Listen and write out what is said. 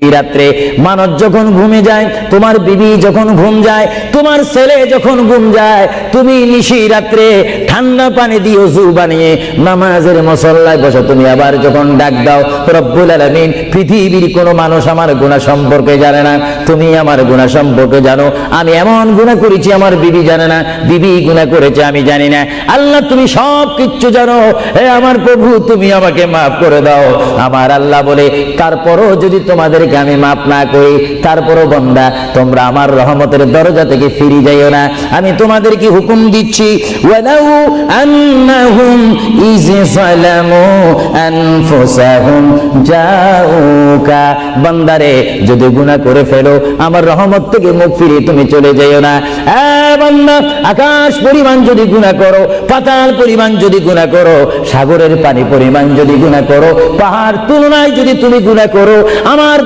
রাত্রে মানুষ যখন ঘুমে যায়, তোমার বিবি যখন ঘুম যায়, তোমার ছেলে যখন ঘুম যায়, তুমি নিশি রাত্রে ঠান্ডা পানি দিয়ে ওযু বানিয়ে নামাজের মুসল্লায় বসো। তুমি আবার যখন ডাক দাও রব্বুল আলামিন, পৃথিবীর কোনো মানুষ আমার গুনাহ সম্পর্কে জানে না, তুমি আমার গুনাহ সম্পর্কে জানো। আমি এমন গুনাহ করেছি আমার বিবি জানে না, বিবি গুনাহ করেছে আমি জানি না। আল্লাহ তুমি সব কিচ্ছু জানো, হে আমার প্রভু তুমি আমাকে মাফ করে দাও। আমার আল্লাহ বলে, তারপরও যদি তোমাদেরকে আমি মাফ না করি, তারপরও বান্দা তোমরা আমার রহমতের দরজা থেকে ফিরে যাইও না। আমি তোমাদেরকে হুকুম দিচ্ছি, ওয়ালাউ আন্নাহুম ইয যালামু আনফুসাহুম জাউকা, বান্দারে যদি গুনাহ করে ফেলো আমার রহমত থেকে মুখ ফিরিয়ে তুমি চলে যাইও না। বান্দা, আকাশ পরিমাণ যদি গুনাহ করো, পাতাল পরিমাণ যদি গুনাহ করো, সাগরের পানি পরিমাণ যদি গুনাহ করো, পাহাড় তুলনায় যদি তুমি গুনাহ করো, আমার